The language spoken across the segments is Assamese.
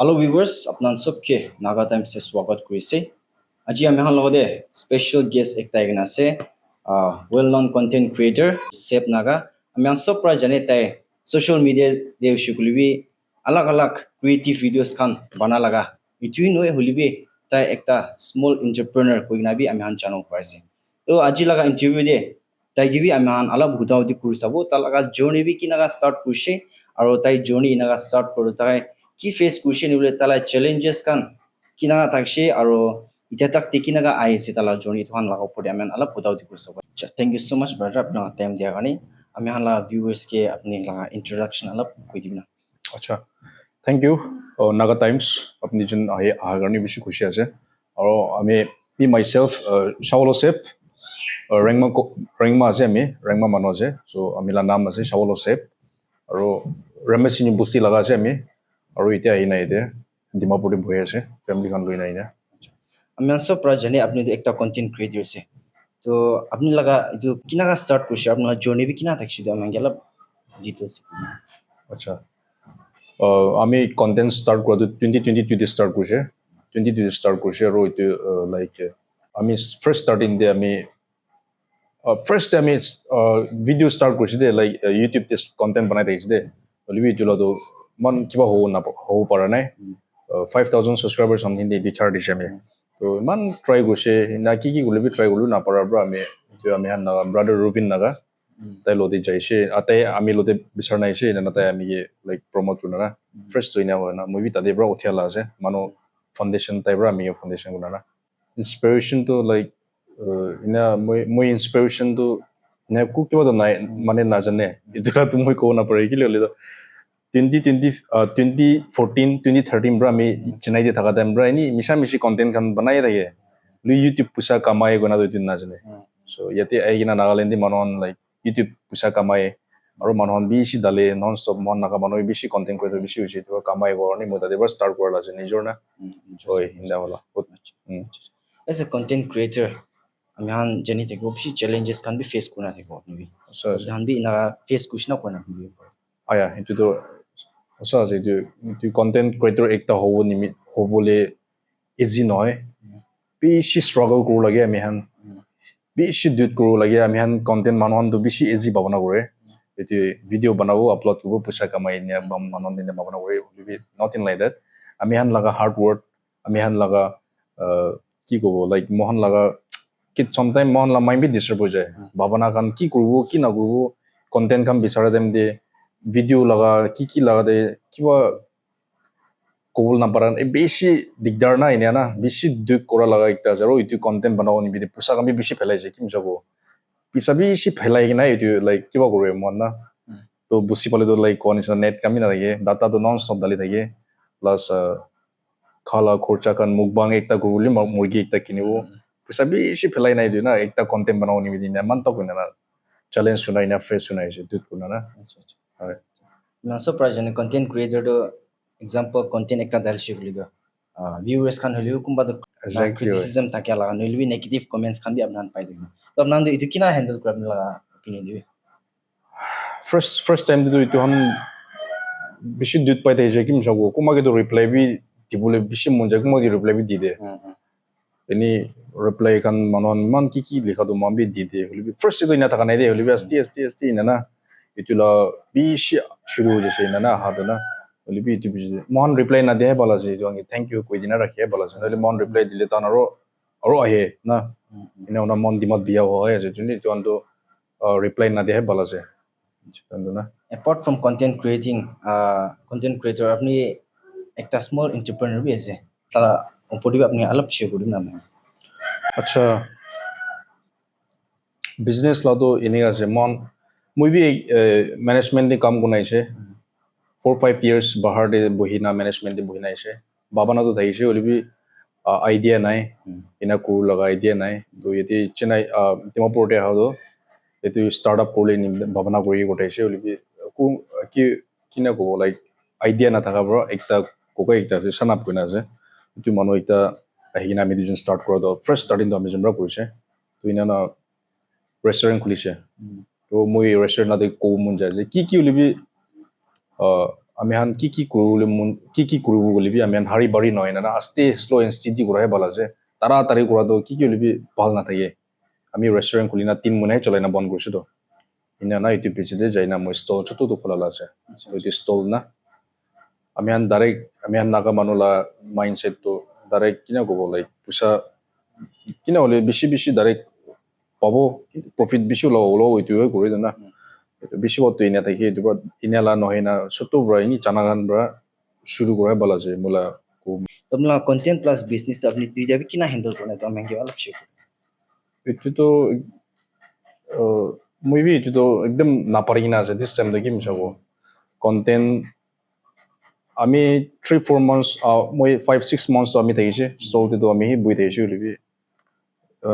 Hello viewers, আপনাৰ সবকে নাগা টাইমসে স্বাগত কৰিছে। আজি আমি হাল লগতে স্পেশাল গেস্ট একটা এখানে আছে, well known content creator safe Naga. আমি সব প্রায় জানি তাই সোশ্যাল মিডিয়া দিয়ে শিখলিবি আলাগ আলাগ ক্রিয়েটিভ ভিডিওস খান বানা লাগা। ইটুই নয় হলিবি তাই একটা স্মল এন্টারপ্রেনার কই নাবি আমি হান জানো পাইছে। তো আজি লাগা ইন্টারভিউ দিয়ে তাই গিবি আমি হান আলাপ হুদাউদি কৰি চাব তার লাগা জার্নি বি কি নাগা স্টার্ট করছে আর তাই জার্নি নাগা স্টার্ট করে তাই কি ফেস করছে নিবলে তালা চ্যালেঞ্জেস কান কি নাগা থাকছে আর এটা তাক কি নাগা আইছে তালা জার্নি তো হান লাগা পড়ে আমি আলাপ হুদাউদি কৰি চাব। থ্যাংক ইউ সো মাচ ব্রাদার আপনার টাইম দেওয়ার কারণে। আমি হান লাগা ভিউয়ার্স কে আপনি লাগা ইন্ট্রোডাকশন আলাপ কই দিবেন না। আচ্ছা থ্যাংক ইউ নাগা টাইমস আপনি যেন আহাৰ কাৰণে বেছি খুশি আছে আৰু আমি ই মাইসেলফ শাওলো সেফ ৰেংমা আছে আমি ৰেংমা মানুহ আছে চ' আমি নাম আছে শাওলো সেফ আৰু ৰেমেচিনি বস্তি লগা আছে আমি আৰু এতিয়া আহি নাই এতিয়া ডিমাপুৰতে বহি আছে ফেমিলিখন লৈ নাই না। আমি সব প্রায় জানি আপনি একটা কন্টেন্ট ক্রিয়েটর আছে, তো আপনি লাগা ಇದು কি নাগা স্টার্ট করছে আপনার জার্নি বি কি না থাকছে আমি গেলাম ডিটেইলস। আচ্ছা আমি কন্টেন্ট স্টার্ট কৰোঁ 2022 স্টাৰ্ট কৰিছে 2022 স্টাৰ্ট কৰিছে আৰু এইটো লাইক আমি ফাৰ্স্ট স্টাৰ্টিং দে আমি ফাৰ্স্ট আমি ভিডিও স্টাৰ্ট কৰিছে দে লাইক ইউটিউব তে কন্টেন্ট বনাই থাকিছে দে হলিবি এইটো লতো মান কিবা হ'ব পৰা নাই 5000 সাবস্ক্ৰাইবাৰ সামথিং দে ৰিচাৰ্জ দিছে আমি তো ইমান ট্ৰাই কৰিছে না কি গলিবি ট্ৰাই কৰিলো নাপাৰাৰ পৰা আমি হান ব্ৰাদাৰ ৰুবিন নাগা তাই লতে যাইছে আতাই আমি লতে বিচাৰ নাইছে না তাই আমি লাইক প্ৰমোট কৰিনা না ফাৰ্স্ট জইনা হয় না মই বি তাতে পৰা উঠিয়ালা আছে মানো ফাউন্ডেশন তাই পৰা আমি ফাউন্ডেশন কৰিনা না ইন্সপিরেশন তো লাইক ইনা মই ইন্সপিরেশন তো না কু কিবা তো নাই মানে না জানে এটা তো মই কো না পারে কি ললে তো 2014 2013 পৰা আমি চেন্নাই দি থাকা টাইম পৰা এনি মিছা মিছি কন্টেন্ট খান বনাই থাকে ইউটিউব পইচা কামাই গনা তো না জানে সো ইয়াতে আইগিনা নাগালেন্ড মানুহ লাইক ইউটিউব পইচা কামাই আৰু মানুহ বেছি দালে নন ষ্টপ মন নাকা মানুহ বেছি কন্টেন্ট ক্ৰিয়েটৰ বেছি হৈছে তো কামাই গৰণি মই তাতে পৰা ষ্টাৰ্ট কৰা আছে নিজৰ না হয় ইন্দা হলা এজ এ কন্টেন্ট ক্রিয়েটর আমি হান জানি থাকি বেশি চ্যালেঞ্জেস কান বি ফেস করনা থাকি আপনি হান বি না ফেস কুছনা করনা আপনি আয়া এইটো তো সঁচা আছে এইটো কন্টেন্ট ক্ৰিয়েটৰ একটা হ'বলে ইজি নহয় বেছি ষ্ট্ৰাগল কৰিব লাগে আমি হান বেছি ডিউট কৰিব লাগে আমি হান কন্টেন্ট মানুহটো বেছি ইজি ভাৱনা কৰে এইটো ভিডিঅ' বনাব আপলোড কৰিব পইচা কামাই নিয়া মানুহ দিনে ভাৱনা কৰে নথিং লাইক দেট আমি হান লগা হাৰ্ড ৱৰ্ক আমি হান লগা কি ক'ব লাইক মোহন লগা কি চামটাইম মোহন লা মাইণ্ড বি ডিষ্টাৰ্ব হৈ যায় ভাৱনা খান কি কৰিব কি নকৰিব কন্টেন্ট খান বিচাৰে দেম দে ভিডিঅ' লগা কি লগা দে কিবা ক'ব নাপাৰা বেছি দিগদাৰ না এনে না বেছি দুখ কৰা লগা একটা আছে আৰু এইটো কন্টেন্ট বনাব নিবিদে পইচা কামি বেছি ফেলাইছে কি যাব পইচা বেছি ফেলাই কিনা এইটো লাইক কিবা কৰে মন না তো বুজি পালেতো লাইক কোৱা নিচিনা নেট কামি নাথাকে ডাটাটো নন ষ্টপ ডালি থাকে প্লাছ খালা খৰচা কান মুখবাং একটা কৰিবলৈ মুৰ্গী একটা কিনিব পইচা বেছি ফেলাই নাই দিও না একটা কন্টেন্ট বনাব নিবিদে না মান তো কোনা না চ্যালেঞ্জ শুনাই না ফেস শুনাইছে দুখ কোনা না হয় না সব প্রায় জানি কন্টেন্ট ক্রিয়েটর তো এক্সাম্পল কন্টেন্ট একটা দাল শিখলি তো ভিউয়ার্স খান হলিও কুম্বা তো ক্রিটিসিজম থাকে লাগা নইলবি নেগেটিভ কমেন্টস খান বি আপনার পাই দেখুন তো আপনার এটা কিনা হ্যান্ডেল করে আপনি লাগা অপিনিয়ন দিবি ফার্স্ট টাইম তো এইটো হন বেছি দুধ পাই থাকে কি যাব কুমাকে তো রিপ্লাই বি দিবলে বেছি মন যায় কুমাকে রিপ্লাই বি দি দে এনি রিপ্লাই খান মানুহ মান কি লিখা তো মান বি দি দে হলিবি ফার্স্ট তো ইনা থাকা নাই দে হলিবি আস্তি ইনা না ইতুলা বেছি শুরু হৈ যাছে ইনা না হাত না হলিবি ইটো মন রিপ্লাই না দেহে বলা আছে তো থ্যাংক ইউ কই দিনা ৰাখিয়ে বলা আছে নহলে মন ৰিপ্লাই দিলে তান আৰু আহে না ইনা ওনা মন দিমত বিয়া হয় আছে তুমি তো আনতো রিপ্লাই না দেহে বলা আছে না apart from content creator আপনি একটা স্মল এন্টারপ্রেনার বি আছে তারা উপরে আপনি আলাপ শেয়ার করুন না আচ্ছা বিজনেস লা তো এনে আছে মন মই বি ম্যানেজমেন্ট দি কাম গুনাইছে 4-5 years bahar de bohina management de bohina aise baba na to thaise olibi idea nai ina kuru laga idea nai to yeti chennai dimapur te ha do etu startup kole ni bhabana kori gotaise olibi ku kina ko like idea na thaka bro ekta koka ekta se sanap koina ase tu mano ekta ahina me dijon start kora do first starting to ami jomra korise to ina na restaurant khulise to moi restaurant na de ko mun jaise ki olibi আমি হান কি করবলে কি করব বলি আমি হান হারি বাড়ি নয় না আস্তে স্লো এন্ড স্টেডি করে ভালো আছে তাড়াতাড়ি করা তো কি লিবি ভালো না থাকে আমি রেস্টুরেন্ট খুলি না 3 মনে চলে না বন্ধ করছি তো ইনা না ইউটিউব পেজে যাই না মই স্টল ছোট তো খোলা আছে ওই স্টল না আমি হান ডাইরেক্ট আমি হান নাগা মানুলা মাইন্ডসেট তো ডাইরেক্ট কিনা কব লাইক পয়সা কিনা হলে বেশি ডাইরেক্ট পাবো প্রফিট বেশি লো ওইটোৱে কৰি না বেশি বত ইনা থাকে এটো ইনালা নহয় না ছোট বড় ইনি জানাগান বড় শুরু করে বলা যায় মোলা আপনার কন্টেন্ট প্লাস বিজনেস আপনি দুইটা কিনা হ্যান্ডেল করেন তো আমি অল্প share itu to maybe itu to ekdam napari na ase this time dagi misako content ami 3-4 months moi 5-6 months to ami thaiche stall to ami hi bui thaiche libi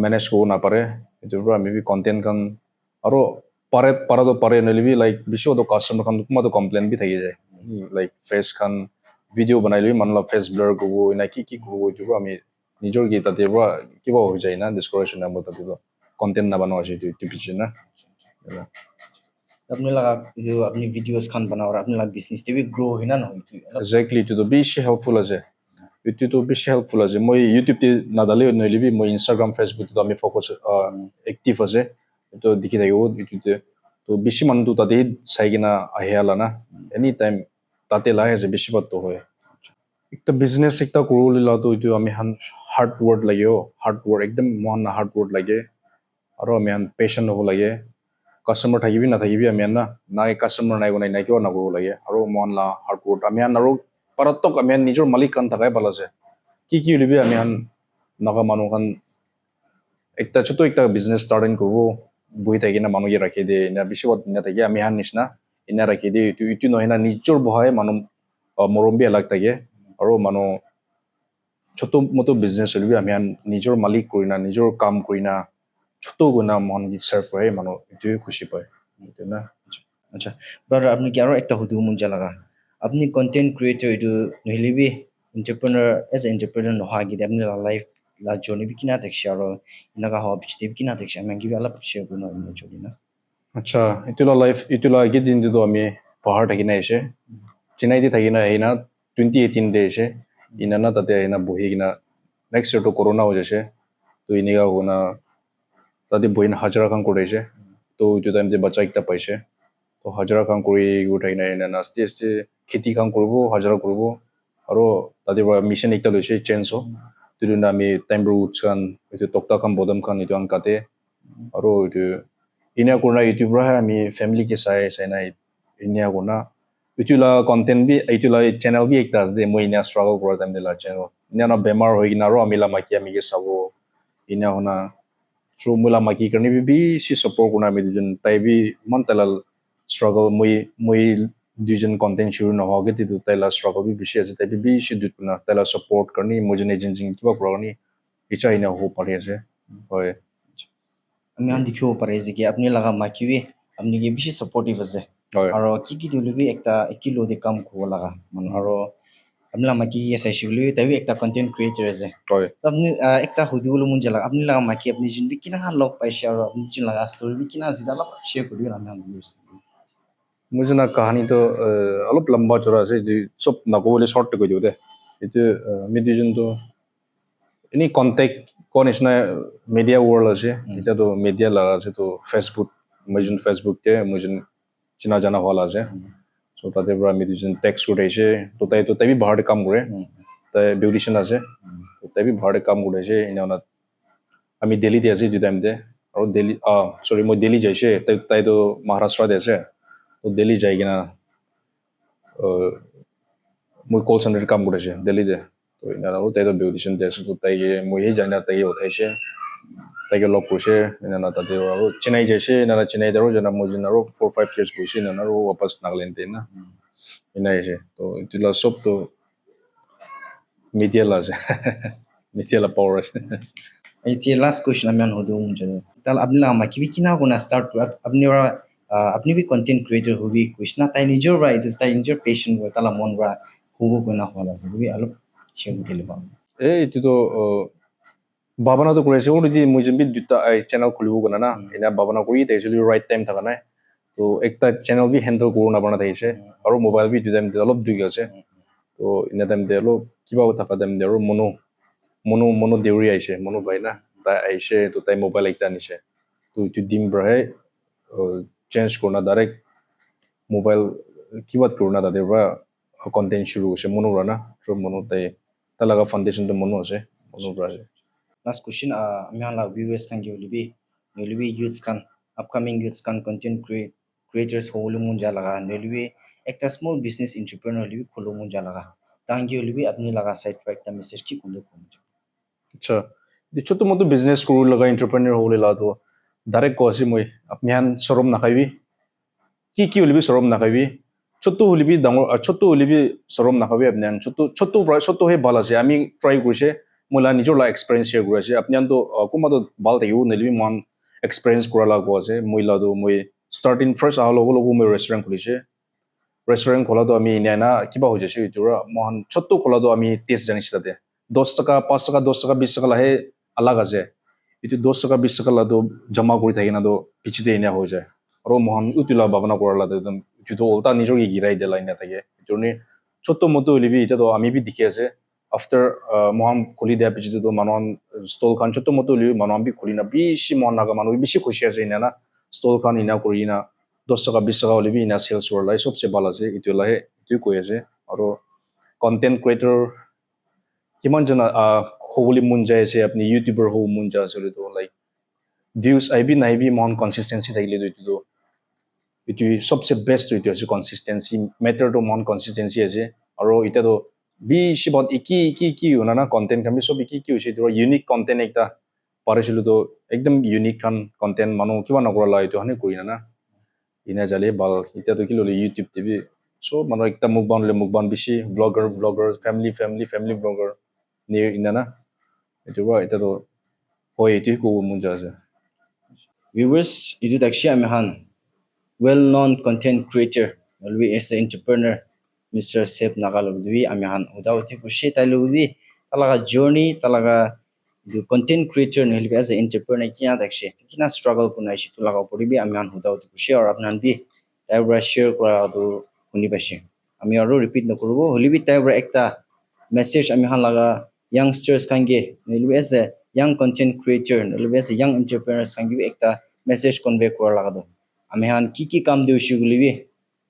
manage ko na pare itu bro ami bi content kan aro para to pare na libi like bisho to customer kan kuma to complain bi thai jai like face kan video banai libi manla face blur ko na ki ko itu bro ami নিজর কি তাতে কিবা হৈ যায় না ডিসকারেশন নাম তাতে কন্টেন্ট না বানাও আছে টিপিছে না আপনি লাগা যে আপনি ভিডিওস খান বানাও আপনি লাগা বিজনেস টিভি গ্রো হয় না নহয় এক্স্যাক্টলি তো বেশি হেল্পফুল আছে ইউটিউব তো বেশি হেল্পফুল আছে মই ইউটিউব তে না দালে নইলিবি মই ইনস্টাগ্রাম ফেসবুক তো আমি ফোকাস অ্যাক্টিভ আছে তো দেখি থাকিব ইউটিউব তে তো বেশি মানুহ তো তাতে চাইকিনা আহিয়ালা না এনি টাইম তাতে লাহে যে বেশি বাত হয় একটা বিজনেস একটা করুলিলা তো ইটো আমি হান হার্ড ওয়ার্ক লাগে হার্ড ওয়ার্ক একদম মহান হার্ড ওয়ার্ক লাগে আর আমি হান পেশেন্ট হব লাগে কাস্টমার থাকিবি না থাকিবি আমি না নাই কাস্টমার নাই গনাই নাই কিয় না করব লাগে আর মহান লা হার্ড ওয়ার্ক আমি হান আৰু পাৰতক আমি হান নিজৰ মালিক কান থাকাই ভাল আছে কি লিবি আমি হান নাগা মানুহ কান একটা ছোট একটা বিজনেস স্টার্টিং করব বহি থাকি না মানুহ রাখি দে না বেশি না থাকি আমি হান নিচিনা ইনা রাখি দে ইটো নহয় না নিজৰ বহাই মানুহ মৰমবি আলাগ থাকে আৰু মানুহ ছোট মতো বিজনেস হলিবি আমি নিজৰ মালিক কৰি না নিজৰ কাম কৰি না ছোট গুণা মন সাৰ্ভ হয় মানুহ এটোৱে খুশি পায় না আচ্ছা ব্রাদার আপনি কি আরো একটা হুদু মুঞ্জা লাগা আপনি কন্টেন্ট ক্রিয়েটর এটু নহিলিবি এন্টারপ্রেনার এজ এন্টারপ্রেনার নহাগি গিয়ে আপনি লাইফ লা জর্নি বি কিনা দেখছি আর ইনাগা হব বিচতে বি কিনা দেখছি আমি গিয়ে আলাপ শেয়ার করব না জর্নি না আচ্ছা ইতুলা লাইফ ইতুলা গিদিন দিতো আমি পাহাড় থাকি না এসে চেন্নাই দি থাকি না হেনা 2018 দে এসে ইনানা তাতে হেনা বহি কিনা নেক্সট ইয়ার তো করোনা হয়ে যাচ্ছে তো ইনিগা হোনা তাতে বহিন হাজারা কাম করেছে তো ইটো টাইম যে বাচ্চা একটা পাইছে তো হাজারা কাম করে উঠাই না এনে আস্তে আস্তে খেতি কাম করব হাজারা করব আর তাদের মিশন একটা লইছে চেঞ্জ তো আমি টাইম রুটস খান ইটো তক্তা কাম বদম খান ইটো আন কাটে আর ইটো ইনিয়া করনা ইউটিউবার আমি ফ্যামিলি কে চাই না ইনিয়া করনা ইটুলা কন্টেন্ট বি ইটুলা চ্যানেল বি একটা আছে মই ইনিয়া স্ট্রাগল করা টাইম দিলা চ্যানেল ইনিয়া না বেমার হই কিনা আর আমি লামাকি আমি কে সাবো ইনিয়া হনা থ্রু মুলা মাকি করনি বি সি সাপোর্ট কোনা আমি দুজন তাই বি মান তালাল স্ট্রাগল মই দুজন কন্টেন্ট শুরু না হগে তিতু তাইলা স্ট্রাগল বি বেশি আছে তাই বি সি দুত না তাইলা সাপোর্ট করনি মুজন এজেন্সি কিবা করনি ইচ্ছা ইনা হো পারে আছে হয় আমি আন দেখিব পারে যে কি আপনি লাগা মাকিবি আপনি কি বেশি সাপোর্টিভ আছে আর কি দিলবি একটা কিলো de কাম করব লাগা মানে আর আপনি মাকি আছে শিবলি তাই একটা কন্টেন্ট ক্রিয়েটর আছে আপনি একটা হুদিবল মন জালা আপনি লাগা মাকি আপনি জিনবি কিনা লক পাইছে আর আপনি জিন লাগা স্টোরি বি কিনা আছে দালা শেয়ার করি আমি আন मुझे ना कहानी तो अलग लंबा चौड़ा से जो सब ना को बोले शॉर्ट को जो दे itu mediation तो ini contact कौन इसना media world আছে এটা তো media লাগা আছে তো Facebook मुझे Facebook তে मुझे চিনা জানা হল আছে সো তাতে বড় mediation text উঠাইছে তো তাই বি ভাড়ে কাম করে তাই বিউটিশিয়ান আছে তো তাই বি ভাড়ে কাম করেছে ইনা আমি দিল্লি তে আছি দুই টাইম দে আর দিল্লি সরি মই দিল্লি যাইছে তাই তো মহারাষ্ট্র দে আছে তো দিল্লি যাই কিনা মই কল সেন্টার কাম করেছে দিল্লিতে তো ইনারা তাই তো বিউটিশিয়ান দেশে তো তাই মই জানি না তাই উঠাইছে তাইকে লগ করছে ইনারা তাতে আর চেন্নাই যাইছে ইনারা চেন্নাই দারো জানা মই জানারো 4-5 ইয়ার্স বসে ইনারা ওয়াপাস নাগাল্যান্ড তে না ইনা এসে তো ইতিলা সব তো মিডিয়া আছে মিডিয়া পাওয়ার আছে এই যে লাস্ট কোশ্চেন আমি আন হদু মুঞ্জা তাহলে আপনি লাগা মাকিবি কিনা কোনা স্টার্ট আপনি বি কন্টেন্ট ক্রিয়েটর হবি কইছনা তাই নিজর বা এটা তাই নিজর পেশন গো তালা মন বা হবো কোনা হলা আছে তুমি আলো শেয়ার করলে পাও এই তো ভাবনা তো করেছে অলরেডি মই যেবি দুটা চ্যানেল খুলিব কোনা না এনা ভাবনা করি তাই যদি রাইট টাইম থাকা নাই তো তো একটা চ্যানেল বি হ্যান্ডেল করো না বানা থাইছে আর মোবাইল বি দুই টাইম অলপ দুই আছে তো ইনা টাইম দে অলপ কিবা থাকা টাইম দে আর মনো দেউরি আইছে মনো বাই না তাই আইছে তো তাই মোবাইল একটা আনিছে তো ইটো দিম ব্রাহে চেঞ্জ করনা ডাইরেক্ট মোবাইল কিবা করনা তাদের বা কন্টেন্ট শুরু হয়েছে মনো রানা তো মনো তাই তা লাগা ফাউন্ডেশন তো মনো আছে মনো ব্রাহে last question ami han la viewers kan ge nelibi youths kan upcoming youths kan content creators holu mun ja laga nelibi ekta small business entrepreneur libi kholo mun ja laga tangi libi apni laga side for ekta message ki kunde আচ্ছা যে ছোট মতো বিজনেস করু লাগা এন্টারপ্রেনার হলে লাতো ডাইরেক্ট কইছি মই আপনি হান শরম না খাইবি কি হলিবি শরম না খাইবি ছোট হলিবি ডাঙর ছোট হলিবি শরম না খাইবি আপনি হান ছোট হে ভাল আছে আমি ট্রাই কইছে মোলা নিজর লা এক্সপেরিয়েন্স শেয়ার করেছে আপনি হান তো কোমাতো ভাল থাকিও নেলিবি মান এক্সপেরিয়েন্স করা লাগবো আছে মই লাদো মই স্টার্টিং ফার্স্ট আহ লগো মই রেস্টুরেন্ট খুলিছে রেস্টুরেন্ট খোলাতো আমি নেনা কিবা হয়ে যাচ্ছে ইটোরা মহান ছোট্ট খোলাতো আমি টেস্ট জানিছি তাতে 10 টাকা 5 টাকা 10 টাকা 20 টাকা লাহে আলাগ আছে ইটো 10 টাকা 20 টাকা লাদো জমা করে থাকি না তো পিছিতে এনে হয়ে যায় আর মহান উতিলা ভাবনা করা লাদো একদম ইটো ওলটা নিজর গিরাই দেলাই না থাকে ইটোনি ছোট্ট মতো হলিবি এটা তো আমি বি দেখি আছে আফটার মহান খুলি দেয়া পিছিতে তো মানুষ স্টল খান ছোট্ট মতো হলিবি মানুষ বি খুলি না বেশি মন লাগা মানুষ বেশি খুশি আছে ইনা না স্টল খান ইনা করি না 10 টাকা 20 টাকা হলিবি ইনা সেলস করলাই সবচেয়ে ভালো আছে ইটো লাহে ইটো কই আছে আর কন্টেন্ট ক্রিয়েটর কিমান জন হবলি মন যায় আছে আপনি ইউটিউবার হব মন যায় আছে তো লাইক ভিউজ আইবি নাইবি মন কনসিস্টেন্সি থাকিলে তো ইটো সবচেয়ে বেস্ট ইটো আছে কনসিস্টেন্সি ম্যাটার তো মন কনসিস্টেন্সি আছে আর এটা তো বেশি বহুত কি না না কন্টেন্ট কামি সব কি হইছে তো ইউনিক কন্টেন্ট একটা পারেছিল তো একদম ইউনিক খান কন্টেন্ট মানুহ কিবা নকৰা লা ইটো হানে কই না ইনা জালে বাল এটা তো কি ললে ইউটিউব টিভি সো মানুহ একটা মুখবান বেশি ব্লগার ফ্যামিলি ব্লগার নিয়ে ইনা না itu ba itu to hoy itu ko munja আছে viewers itu dakshi ami han well known content creator alwi as an entrepreneur Mr. Sep Nagaludwi ami han udauti kushi tailudwi talaga journey talaga the content creator nilbi as an entrepreneur kiya dakshi kina struggle kunai shi tulaga poribi ami han udauti kushi aur apnan bi taibra share kora do kuni bashi ami aru repeat na korubo holibi taibra ekta message ami han laga youngsters kange nilbi as a young content creator nilbi as a young entrepreneurs kange ekta message convey kora laga do ami han ki kam deushi gulibi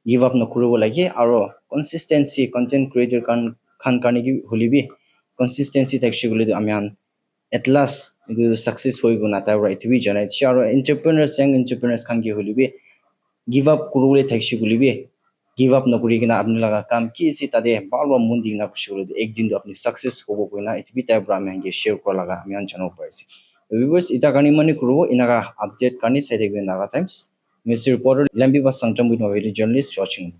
give up na kurubo lagi aro consistency content creator kan karni holibi consistency takshi guli ami han at last idu success hoi guna ta right we janai chi aro entrepreneurs young entrepreneurs kan ge holibi give up kurule takshi gulibi give up na kuri kina apni laga kam ki isi tade barbar mundi na kushi guli ek din do apni success hobo koina itbi ta bra ami hange share kora laga ami han jano paise viewers ita kani mani kurubo inaga update kani sai dekbe naga times Mr. Reporter Lambi was Sangtam with my journalist watching.